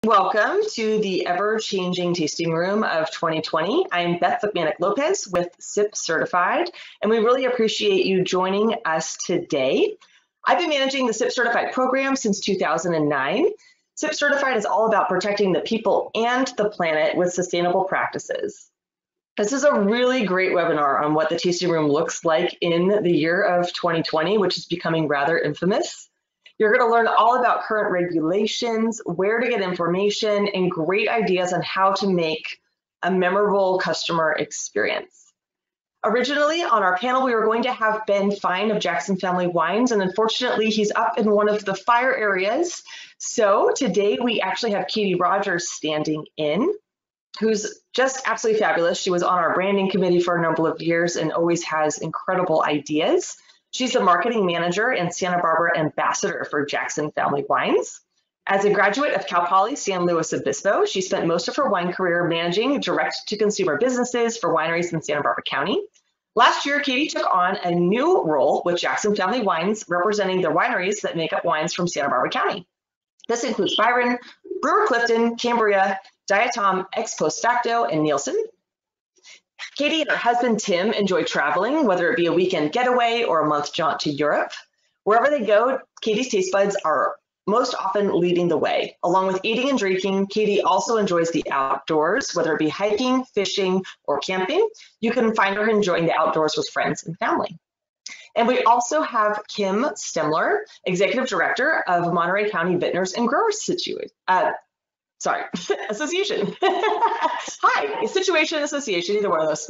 Welcome to the ever-changing tasting room of 2020. I'm Beth McManus-Lopez with SIP Certified, and we really appreciate you joining us today. I've been managing the SIP Certified program since 2009. SIP Certified is all about protecting the people and the planet with sustainable practices. This is a really great webinar on what the tasting room looks like in the year of 2020, which is becoming rather infamous. You're going to learn all about current regulations, where to get information, and great ideas on how to make a memorable customer experience. Originally on our panel, we were going to have Ben Fine of Jackson Family Wines, and unfortunately he's up in one of the fire areas. So today we actually have Katie Rogers standing in, who's just absolutely fabulous. She was on our branding committee for a number of years and always has incredible ideas. She's the marketing manager and Santa Barbara ambassador for Jackson Family Wines. As a graduate of Cal Poly San Luis Obispo, she spent most of her wine career managing direct-to-consumer businesses for wineries in Santa Barbara County. Last year, Katie took on a new role with Jackson Family Wines, representing the wineries that make up wines from Santa Barbara County. This includes Byron, Brewer Clifton, Cambria, Diatom, Ex Post Facto, and Nielsen. Katie and her husband, Tim, enjoy traveling, whether it be a weekend getaway or a month jaunt to Europe. Wherever they go, Katie's taste buds are most often leading the way. Along with eating and drinking, Katie also enjoys the outdoors, whether it be hiking, fishing, or camping. You can find her enjoying the outdoors with friends and family. And we also have Kim Stemler, Executive Director of Monterey County Vintners and Growers Association. Hi, Situation Association, either one of those.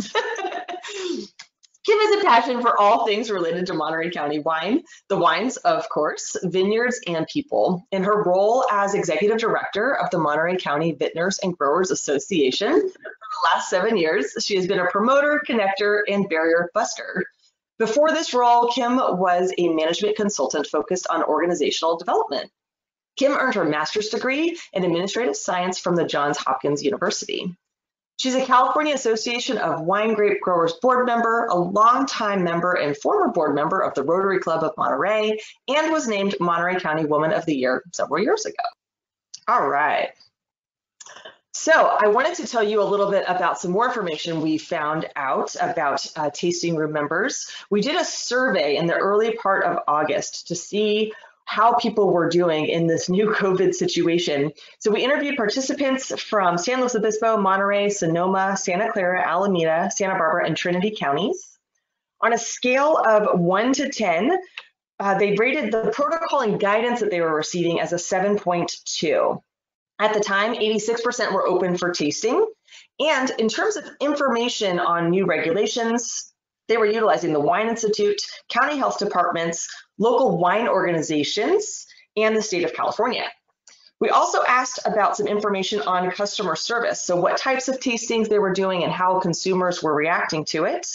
Kim has a passion for all things related to Monterey County wine, the wines, of course, vineyards, and people. In her role as Executive Director of the Monterey County Vintners and Growers Association for the last 7 years, she has been a promoter, connector, and barrier buster. Before this role, Kim was a management consultant focused on organizational development. Kim earned her master's degree in administrative science from the Johns Hopkins University. She's a California Association of Wine Grape Growers board member, a longtime member and former board member of the Rotary Club of Monterey, and was named Monterey County Woman of the Year several years ago. All right. So I wanted to tell you a little bit about some more information we found out about tasting room members. We did a survey in the early part of August to see how people were doing in this new COVID situation. So we interviewed participants from San Luis Obispo, Monterey, Sonoma, Santa Clara, Alameda, Santa Barbara, and Trinity counties. On a scale of 1 to 10, they rated the protocol and guidance that they were receiving as a 7.2. At the time, 86% were open for tasting. And in terms of information on new regulations, they were utilizing the Wine Institute, county health departments, local wine organizations, and the state of California. We also asked about some information on customer service, so what types of tastings they were doing and how consumers were reacting to it.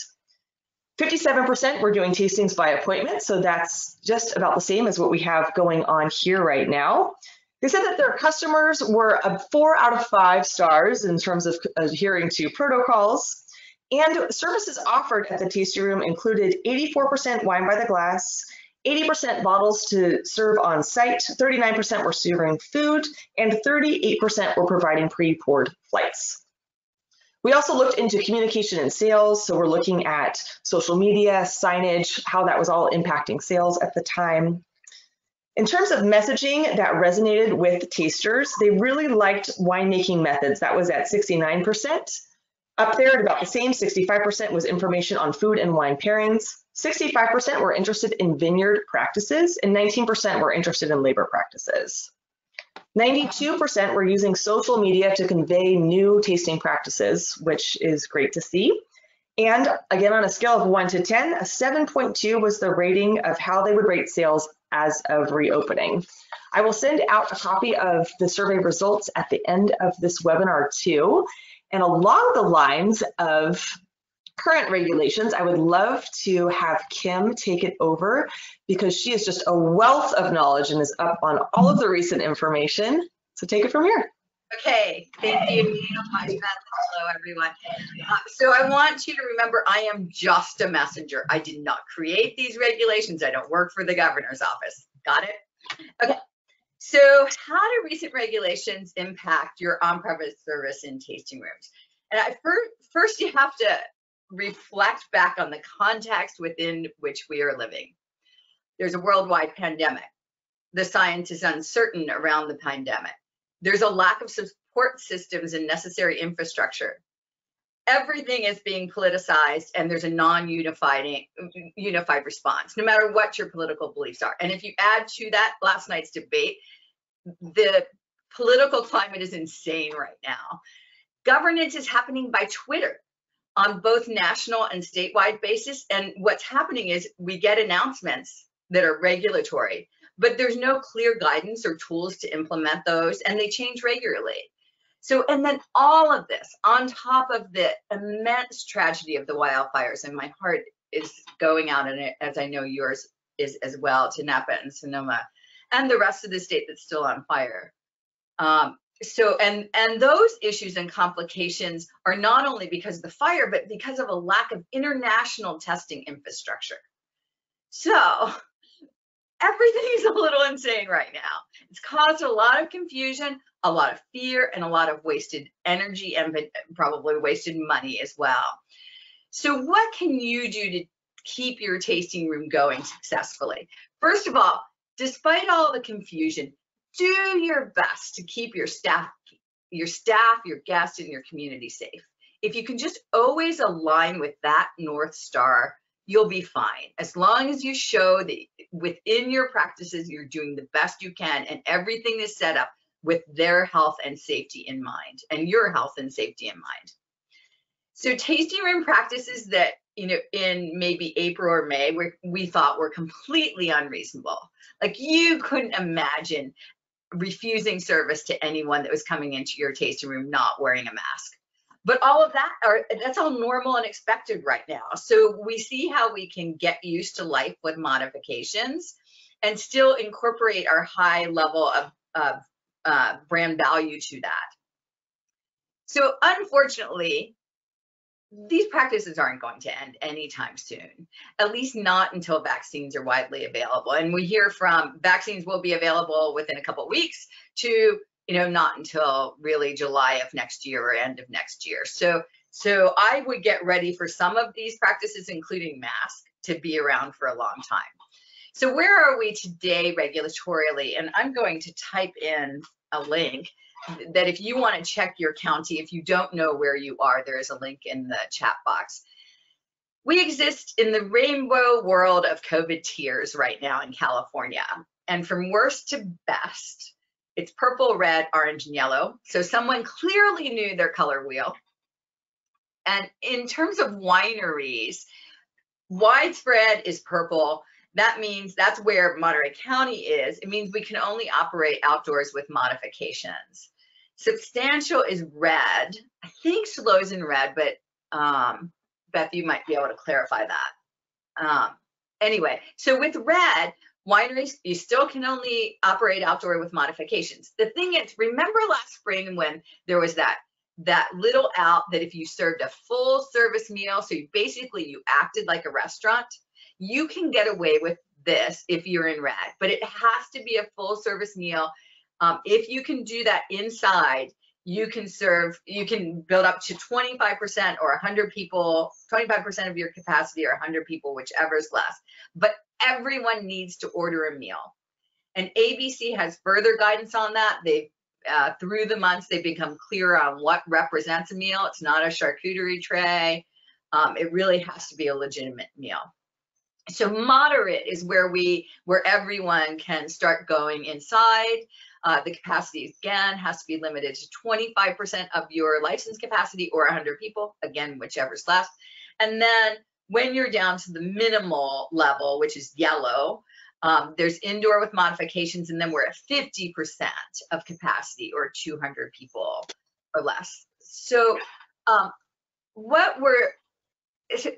57% were doing tastings by appointment, so that's just about the same as what we have going on here right now. They said that their customers were 4 out of 5 stars in terms of adhering to protocols. And services offered at the tasting room included 84% wine by the glass, 80% bottles to serve on site, 39% were serving food, and 38% were providing pre-poured flights. We also looked into communication and sales, so we're looking at social media, signage, how that was all impacting sales at the time. In terms of messaging that resonated with tasters, they really liked winemaking methods. That was at 69%. Up there at about the same, 65% was information on food and wine pairings, 65% were interested in vineyard practices, and 19% were interested in labor practices. 92% were using social media to convey new tasting practices, which is great to see. And again, on a scale of 1 to 10, a 7.2 was the rating of how they would rate sales as of reopening. I will send out a copy of the survey results at the end of this webinar too. And along the lines of current regulations, I would love to have Kim take it over because she is just a wealth of knowledge and is up on all of the recent information. So take it from here. Okay, thank you so much, Beth. Hello, everyone. So I want you to remember, I am just a messenger. I did not create these regulations. I don't work for the governor's office. Got it? Okay. So how do recent regulations impact your on-premise service in tasting rooms? And first you have to reflect back on the context within which we are living. There's a worldwide pandemic. The science is uncertain around the pandemic. There's a lack of support systems and necessary infrastructure. Everything is being politicized, and there's a unified response, no matter what your political beliefs are. And if you add to that last night's debate, the political climate is insane right now. Governance is happening by Twitter on both national and statewide basis. And what's happening is we get announcements that are regulatory, but there's no clear guidance or tools to implement those, and they change regularly. So, and then all of this on top of the immense tragedy of the wildfires, and my heart is going out in it, as I know yours is as well, to Napa and Sonoma and the rest of the state that's still on fire. And those issues and complications are not only because of the fire, but because of a lack of international testing infrastructure. So everything is a little insane right now. It's caused a lot of confusion, a lot of fear, and a lot of wasted energy and probably wasted money as well. So what can you do to keep your tasting room going successfully? First of all, despite all the confusion, do your best to keep your staff, your guests, and your community safe. If you can just always align with that North Star, you'll be fine. As long as you show that within your practices, you're doing the best you can and everything is set up with their health and safety in mind and your health and safety in mind. So tasting room practices that, in maybe April or May, we thought were completely unreasonable. Like you couldn't imagine refusing service to anyone that was coming into your tasting room not wearing a mask. But all of that's all normal and expected right now. So we see how we can get used to life with modifications and still incorporate our high level of brand value to that. So unfortunately, these practices aren't going to end anytime soon, at least not until vaccines are widely available. And we hear from vaccines will be available within a couple of weeks to, not until really July of next year or end of next year. So I would get ready for some of these practices, including masks, to be around for a long time. So where are we today regulatorily? And I'm going to type in a link that if you want to check your county, if you don't know where you are, there is a link in the chat box. We exist in the rainbow world of COVID tiers right now in California. And from worst to best, it's purple, red, orange, and yellow. So someone clearly knew their color wheel. And in terms of wineries, widespread is purple. That means that's where Monterey County is. It means we can only operate outdoors with modifications. Substantial is red. I think SLO's in red, but Beth, you might be able to clarify that. Anyway, so with red, wineries, you still can only operate outdoor with modifications. The thing is, remember last spring when there was that little out that if you served a full service meal, so you acted like a restaurant, you can get away with this if you're in red, but it has to be a full service meal. If you can do that inside, you can build up to 25% or 100 people, 25% of your capacity or 100 people, whichever is less. But everyone needs to order a meal. And ABC has further guidance on that. Through the months, they've become clearer on what represents a meal. It's not a charcuterie tray. It really has to be a legitimate meal. So moderate is where everyone can start going inside. The capacity, again, has to be limited to 25% of your licensed capacity or 100 people, again, whichever's less. And then when you're down to the minimal level, which is yellow, there's indoor with modifications, and then we're at 50% of capacity or 200 people or less. So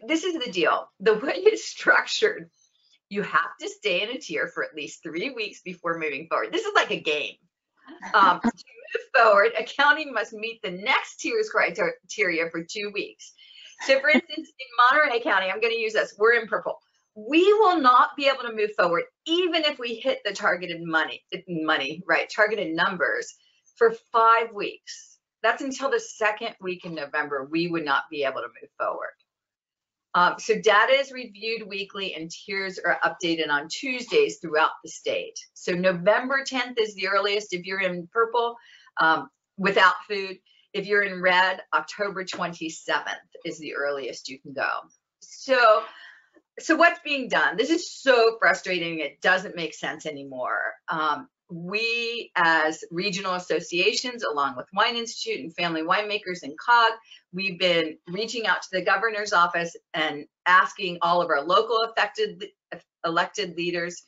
this is the deal. The way it's structured, you have to stay in a tier for at least 3 weeks before moving forward. This is like a game. To move forward, a county must meet the next tier's criteria for 2 weeks. So for instance, in Monterey County, I'm going to use this, we're in purple. we will not be able to move forward, even if we hit the targeted targeted numbers for 5 weeks. That's until the second week in November, we would not be able to move forward. So data is reviewed weekly and tiers are updated on Tuesdays throughout the state. So November 10th is the earliest if you're in purple without food. If you're in red, October 27th is the earliest you can go. So what's being done? This is so frustrating. It doesn't make sense anymore. We, as regional associations, along with Wine Institute and Family Winemakers and COG, we've been reaching out to the governor's office and asking all of our local elected leaders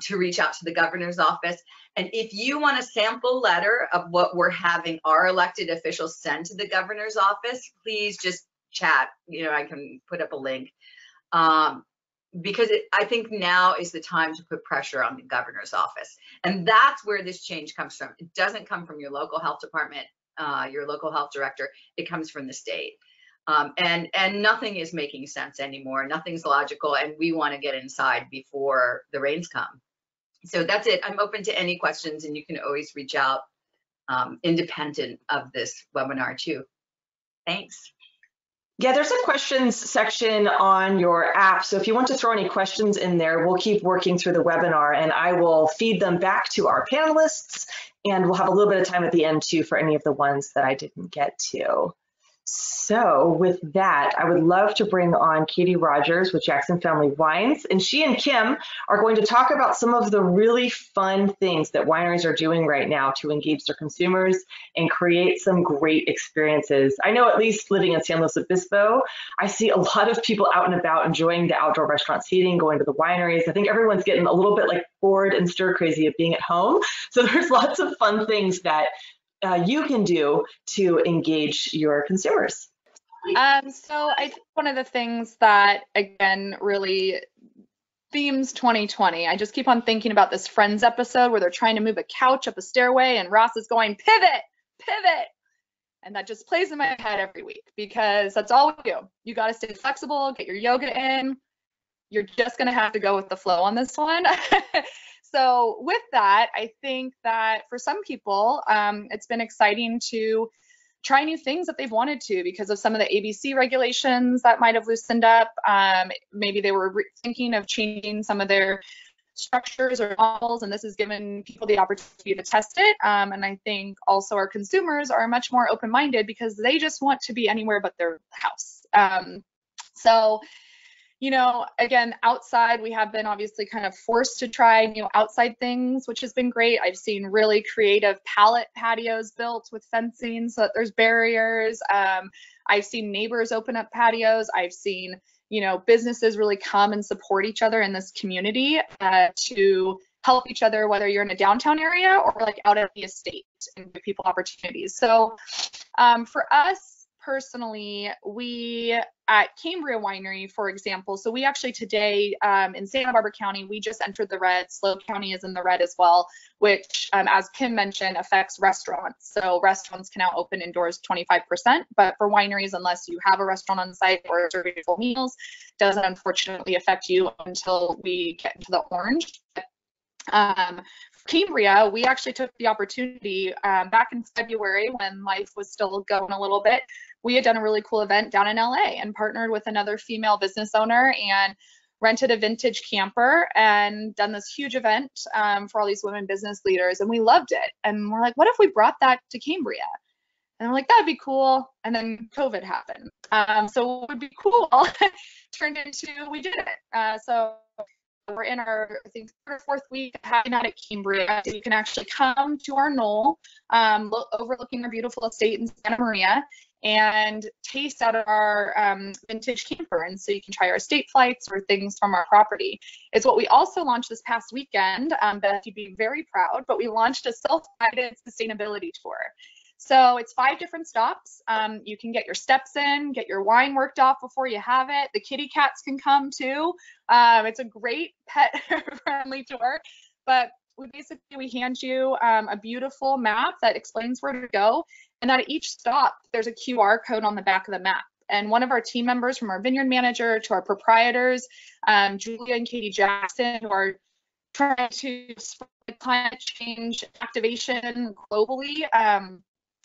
to reach out to the governor's office. And if you want a sample letter of what we're having our elected officials send to the governor's office, please just chat. You know, I can put up a link. Because I think now is the time to put pressure on the governor's office. And that's where this change comes from. It doesn't come from your local health department, your local health director. It comes from the state. And nothing is making sense anymore. Nothing's logical. And we want to get inside before the rains come. So that's it. I'm open to any questions, and you can always reach out independent of this webinar too. Thanks. Yeah, there's a questions section on your app. So if you want to throw any questions in there, we'll keep working through the webinar and I will feed them back to our panelists, and we'll have a little bit of time at the end too for any of the ones that I didn't get to. So with that, I would love to bring on Katie Rogers with Jackson Family Wines, and she and Kim are going to talk about some of the really fun things that wineries are doing right now to engage their consumers and create some great experiences. I know, at least living in San Luis Obispo, I see a lot of people out and about enjoying the outdoor restaurant seating, going to the wineries. I think everyone's getting a little bit like bored and stir crazy of being at home. So there's lots of fun things that you can do to engage your consumers. So I think one of the things that, again, really themes 2020, I just keep on thinking about this Friends episode where they're trying to move a couch up a stairway and Ross is going, pivot, pivot. And that just plays in my head every week because that's all we do. You got to stay flexible, get your yoga in. You're just going to have to go with the flow on this one. So with that, I think that for some people, it's been exciting to try new things that they've wanted to because of some of the ABC regulations that might have loosened up. Maybe they were thinking of changing some of their structures or models, and this has given people the opportunity to test it. And I think also our consumers are much more open-minded because they just want to be anywhere but their house. So, you know, again, outside, we have been obviously kind of forced to try new outside things, which has been great. I've seen really creative pallet patios built with fencing so that there's barriers. I've seen neighbors open up patios. I've seen, you know, businesses really come and support each other in this community to help each other, whether you're in a downtown area or like out at the estate, and give people opportunities. So for us, personally, we at Cambria Winery, for example, so we actually today in Santa Barbara County, we just entered the red. SLO County is in the red as well, which, as Kim mentioned, affects restaurants. So restaurants can now open indoors 25%, but for wineries, unless you have a restaurant on site or serving full meals, doesn't unfortunately affect you until we get into the orange. Cambria, we actually took the opportunity back in February when life was still going a little bit. We had done a really cool event down in LA and partnered with another female business owner and rented a vintage camper and done this huge event for all these women business leaders, and we loved it. And we're like, what if we brought that to Cambria? And I'm like, that'd be cool. And then COVID happened. So what would be cool turned into, we did it. So we're in our, I think, third or fourth week of having that at Cambria. So you can actually come to our knoll, overlooking our beautiful estate in Santa Maria, and taste out of our vintage camper. And so you can try our estate flights or things from our property. It's what we also launched this past weekend. Beth, you'd be very proud, but we launched a self-guided sustainability tour. So it's 5 different stops. You can get your steps in, get your wine worked off before you have it. The kitty cats can come too. It's a great pet-friendly tour. But we hand you a beautiful map that explains where to go. And at each stop, there's a QR code on the back of the map. And one of our team members, from our vineyard manager to our proprietors, Julia and Katie Jackson, who are trying to spread climate change activation globally,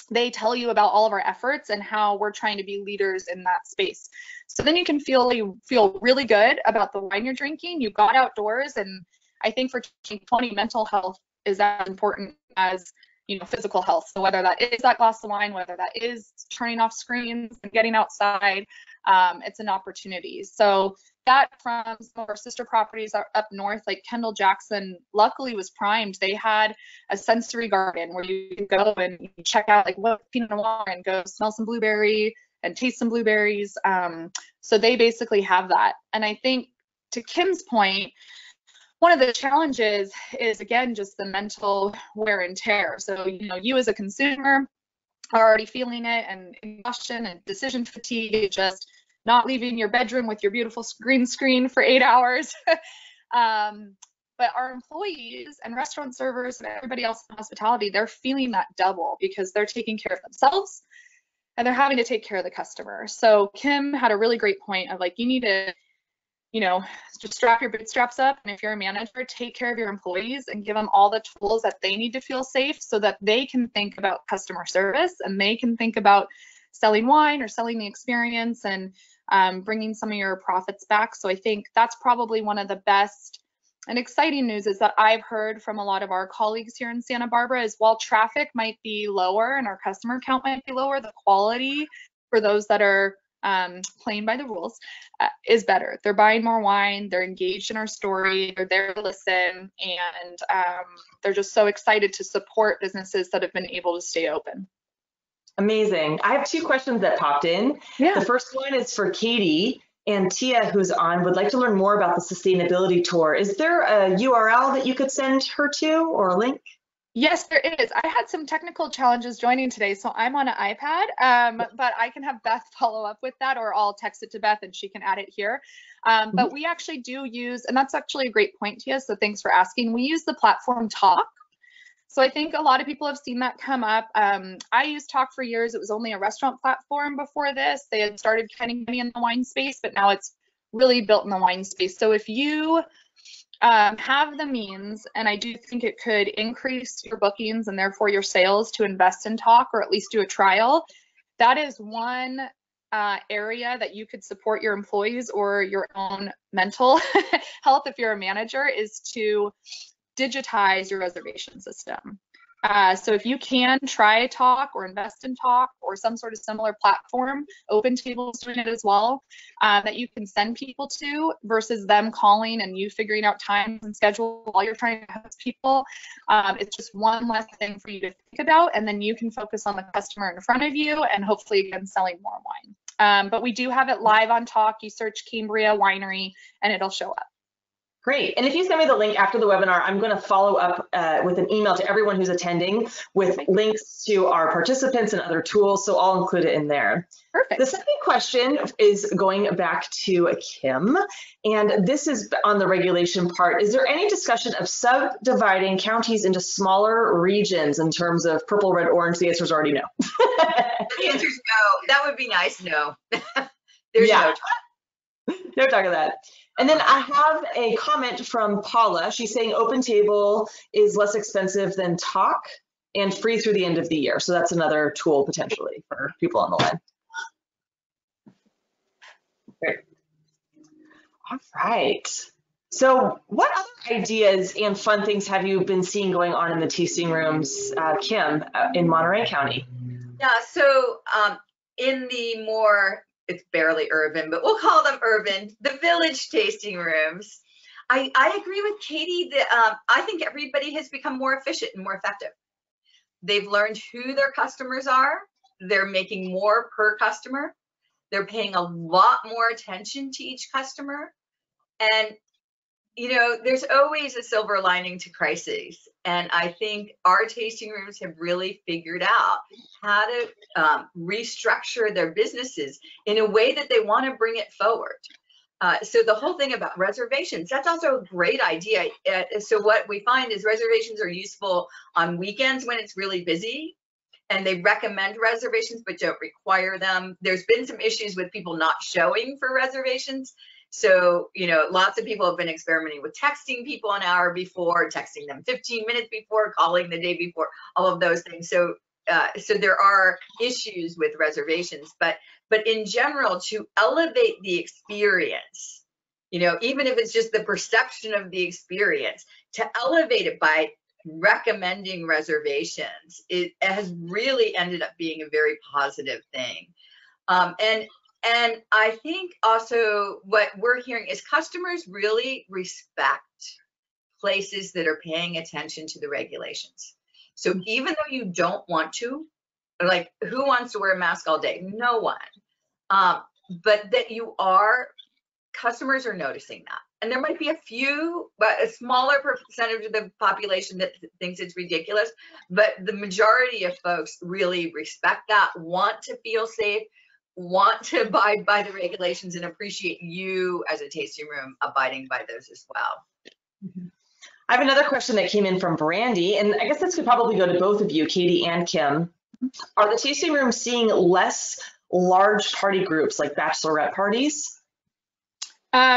they tell you about all of our efforts and how we're trying to be leaders in that space. So then you can feel really good about the wine you're drinking. You got outdoors, and I think for 2020, mental health is as important as physical health. So whether that is that glass of wine, whether that is turning off screens and getting outside, it's an opportunity. So that, from some of our sister properties up north, like Kendall Jackson, luckily was primed. They had a sensory garden where you can go and you check out like what Pinot Noir and go smell some blueberry and taste some blueberries. So they basically have that. And I think, to Kim's point, one of the challenges is, again, just the mental wear and tear. So, you as a consumer are already feeling it, and exhaustion and decision fatigue, just not leaving your bedroom with your beautiful green screen for 8 hours. But our employees and restaurant servers and everybody else in hospitality, they're feeling that double because they're taking care of themselves and they're having to take care of the customer. So Kim had a really great point of like, you need to, just strap your bootstraps up. And if you're a manager, take care of your employees and give them all the tools that they need to feel safe so that they can think about customer service and they can think about selling wine or selling the experience and bringing some of your profits back. So I think that's probably one of the best and exciting news is that I've heard from a lot of our colleagues here in Santa Barbara is while traffic might be lower and our customer count might be lower, the quality for those that are playing by the rules is better. They're buying more wine, they're engaged in our story, they're there to listen, and they're just so excited to support businesses that have been able to stay open. Amazing. I have 2 questions that popped in. Yeah. The first one is for Katie, and Tia, who's on, would like to learn more about the sustainability tour. Is there a URL that you could send her to or a link? Yes, there is. I had some technical challenges joining today, so I'm on an iPad, but I can have Beth follow up with that, or I'll text it to Beth and she can add it here. But we actually do use, and that's actually a great point, Tia, so thanks for asking. We use the platform Talk. So I think a lot of people have seen that come up. I used Talk for years. It was only a restaurant platform before this. They had started kind of getting in the wine space, but now it's really built in the wine space. So if you have the means, and I do think it could increase your bookings and therefore your sales to invest in Talk or at least do a trial, that is one area that you could support your employees or your own mental health if you're a manager, is to digitize your reservation system. So if you can try Talk or invest in Talk or some sort of similar platform, OpenTable is doing it as well, that you can send people to versus them calling and you figuring out times and schedule while you're trying to host people. It's just one less thing for you to think about, and then you can focus on the customer in front of you and hopefully again selling more wine. But we do have it live on Talk. You search Cambria Winery and it'll show up. Great. And if you send me the link after the webinar, I'm going to follow up with an email to everyone who's attending with links to our participants and other tools. So I'll include it in there. Perfect. The second question is going back to Kim, and this is on the regulation part. Is there any discussion of subdividing counties into smaller regions in terms of purple, red, orange? The answer is already no. The answer is no. That would be nice. No. There's no talk. No talk of that. And then I have a comment from Paula. She's saying OpenTable is less expensive than Talk and free through the end of the year. So that's another tool potentially for people on the line. Great. All right. So what other ideas and fun things have you been seeing going on in the tasting rooms, Kim, in Monterey County? Yeah, so in the more, it's barely urban, but we'll call them urban, the village tasting rooms. I agree with Katie that I think everybody has become more efficient and more effective. They've learned who their customers are. They're making more per customer. They're paying a lot more attention to each customer. And, you know, there's always a silver lining to crises. And I think our tasting rooms have really figured out how to restructure their businesses in a way that they want to bring it forward. So the whole thing about reservations, that's also a great idea. So what we find is reservations are useful on weekends when it's really busy. and they recommend reservations but don't require them. There's been some issues with people not showing for reservations. So, you know, lots of people have been experimenting with texting people an hour before, texting them 15 minutes before, calling the day before, all of those things. So, so there are issues with reservations, but in general, to elevate the experience, you know, even if it's just the perception of the experience, to elevate it by recommending reservations, it has really ended up being a very positive thing. And I think also what we're hearing is customers really respect places that are paying attention to the regulations. So even though you don't want to, like, who wants to wear a mask all day? No one. But that you are, customers are noticing that. And there might be a few, but a smaller percentage of the population that thinks it's ridiculous, but the majority of folks really respect that, want to feel safe, want to abide by the regulations, and appreciate you as a tasting room abiding by those as well. I have another question that came in from Brandy, and I guess this could probably go to both of you, Katie and Kim. Are the tasting rooms seeing less large party groups like bachelorette parties?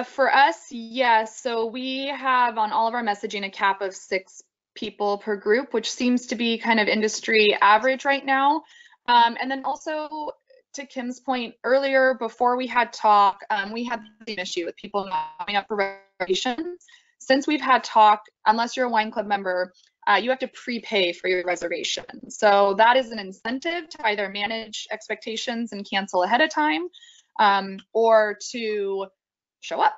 For us, yes. So we have on all of our messaging a cap of 6 people per group, which seems to be kind of industry average right now. And then also, to Kim's point earlier, before we had talk, we had the issue with people not coming up for reservations. Since we've had talk, unless you're a wine club member, you have to prepay for your reservation. So that is an incentive to either manage expectations and cancel ahead of time, or to show up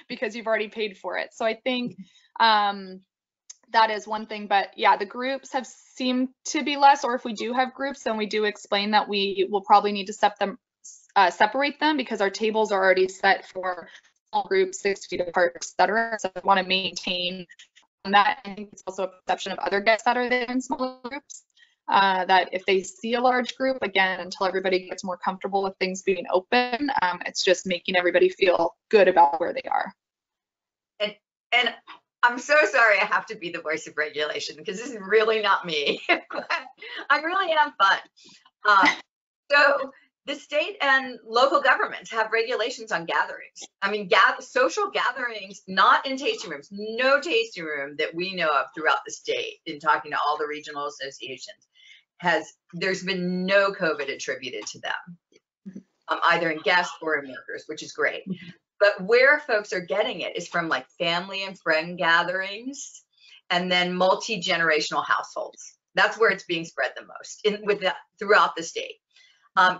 because you've already paid for it. So I think that is one thing. But yeah, the groups have seemed to be less, or if we do have groups, then we do explain that we will probably need to separate them because our tables are already set for small groups, 6 feet apart, etc. So I want to maintain that. I think it's also a perception of other guests that are there in smaller groups, that if they see a large group, again, until everybody gets more comfortable with things being open, it's just making everybody feel good about where they are. And I'm so sorry I have to be the voice of regulation because this is really not me. I really am fun. So the state and local governments have regulations on gatherings. I mean, social gatherings, not in tasting rooms, no tasting room that we know of throughout the state, in talking to all the regional associations, there's been no COVID attributed to them, either in guests or in workers, which is great. But where folks are getting it is from like family and friend gatherings, and then multi-generational households. That's where it's being spread the most throughout the state.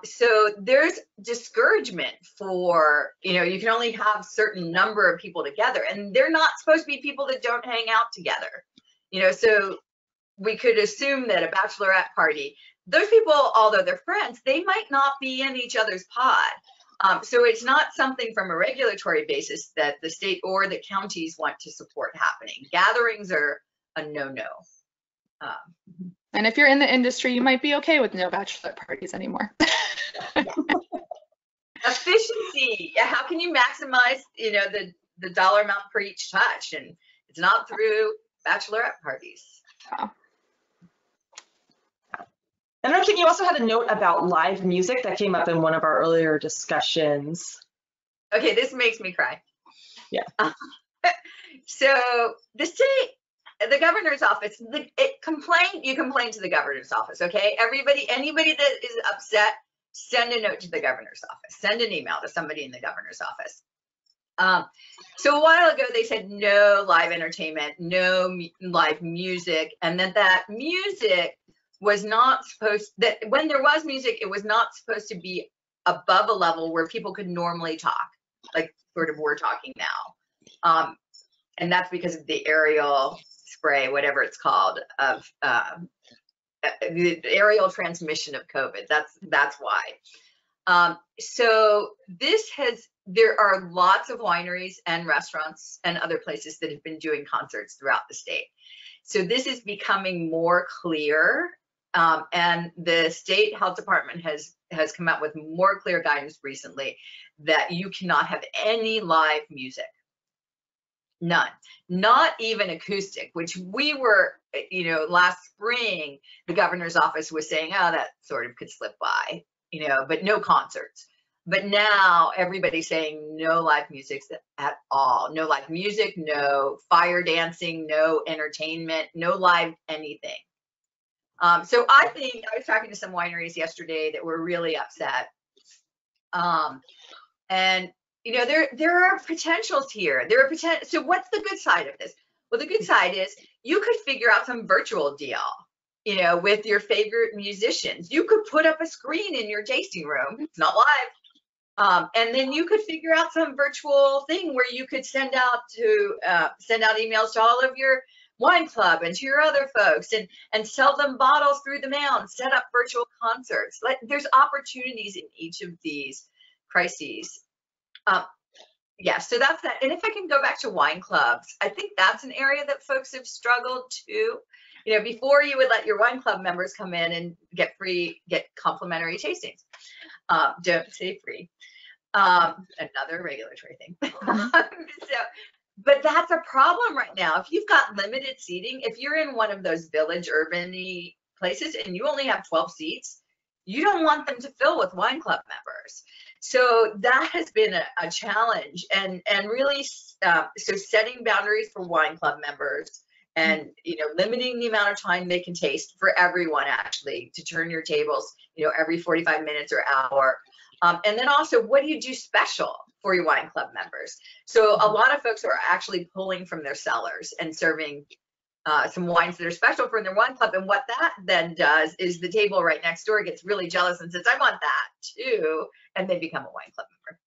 So there's discouragement for, you know, you can only have a certain number of people together, and they're not supposed to be people that don't hang out together. You know, so we could assume that a bachelorette party, those people, although they're friends, they might not be in each other's pod. So it's not something from a regulatory basis that the state or the counties want to support happening. Gatherings are a no-no. And if you're in the industry, you might be okay with no bachelorette parties anymore. Efficiency. Yeah, how can you maximize, you know, the dollar amount per each touch? And it's not through bachelorette parties. Oh. And I think you also had a note about live music that came up in one of our earlier discussions. Okay, this makes me cry. Yeah. So the state, the governor's office, you complain to the governor's office, okay? Anybody that is upset, send a note to the governor's office. Send an email to somebody in the governor's office. So a while ago, they said no live entertainment, no live music, and that music was not supposed, that when there was music, it was not supposed to be above a level where people could normally talk, like sort of we're talking now. And that's because of the aerial spray, whatever it's called, of the aerial transmission of COVID. That's why. So there are lots of wineries and restaurants and other places that have been doing concerts throughout the state. So this is becoming more clear, and the state health department has come out with more clear guidance recently that you cannot have any live music. None. Not even acoustic, which we were, last spring, the governor's office was saying, oh, that sort of could slip by, but no concerts. But now everybody's saying no live music at all. No live music, no fire dancing, no entertainment, no live anything. So I think I was talking to some wineries yesterday that were really upset. And there are potentials here. So what's the good side of this? Well, the good side is you could figure out some virtual deal, with your favorite musicians. You could put up a screen in your tasting room. It's not live. And then you could figure out some virtual thing where you could send out emails to all of your wine club and to your other folks and sell them bottles through the mail and set up virtual concerts. There's opportunities in each of these crises. So that's that. And if I can go back to wine clubs, I think that's an area that folks have struggled too. Before you would let your wine club members come in and get complimentary tastings. Don't say free. Another regulatory thing. But that's a problem right now. If you've got limited seating, if you're in one of those village urban-y places and you only have 12 seats, you don't want them to fill with wine club members. So that has been a challenge, and really, so setting boundaries for wine club members, and limiting the amount of time they can taste for everyone, actually, to turn your tables, every 45 minutes or hour. And then also, what do you do special for your wine club members? So a lot of folks are actually pulling from their cellars and serving some wines that are special for their wine club. And what that then does is the table right next door gets really jealous and says, I want that too. And they become a wine club member.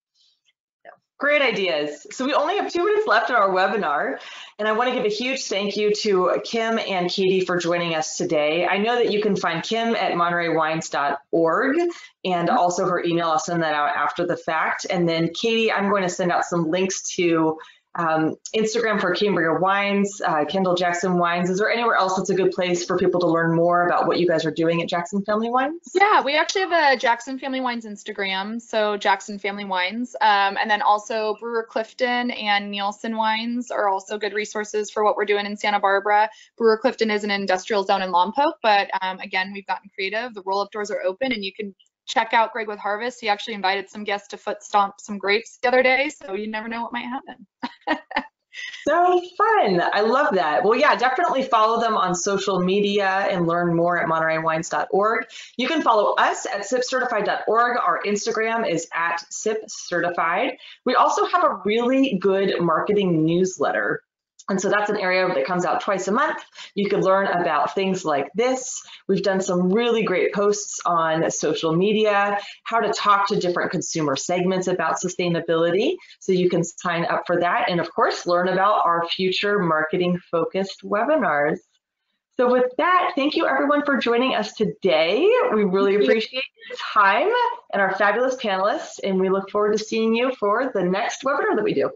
So. Great ideas. So we only have 2 minutes left in our webinar, and I want to give a huge thank you to Kim and Katie for joining us today. I know that you can find Kim at monterey-wines.org, and also her email. I'll send that out after the fact. And then Katie, I'm going to send out some links to Instagram for Cambria Wines, Kendall Jackson Wines. Is there anywhere else that's a good place for people to learn more about what you guys are doing at Jackson Family Wines? Yeah, we actually have a Jackson Family Wines Instagram, so Jackson Family Wines. And then also Brewer Clifton and Nielsen Wines are also good resources for what we're doing in Santa Barbara. Brewer Clifton is an industrial zone in Lompoc, but again, we've gotten creative. The roll-up doors are open, and you can check out Greg with Harvest. He actually invited some guests to foot stomp some grapes the other day, so you never know what might happen. So fun. I love that. Well, yeah, definitely follow them on social media and learn more at monterey-wines.org. You can follow us at sipcertified.org. Our Instagram is at sipcertified. We also have a really good marketing newsletter. And so that's an area that comes out twice a month. You can learn about things like this. We've done some really great posts on social media, how to talk to different consumer segments about sustainability. So you can sign up for that. And of course, learn about our future marketing focused webinars. So with that, thank you everyone for joining us today. We really appreciate your time and our fabulous panelists. And we look forward to seeing you for the next webinar that we do.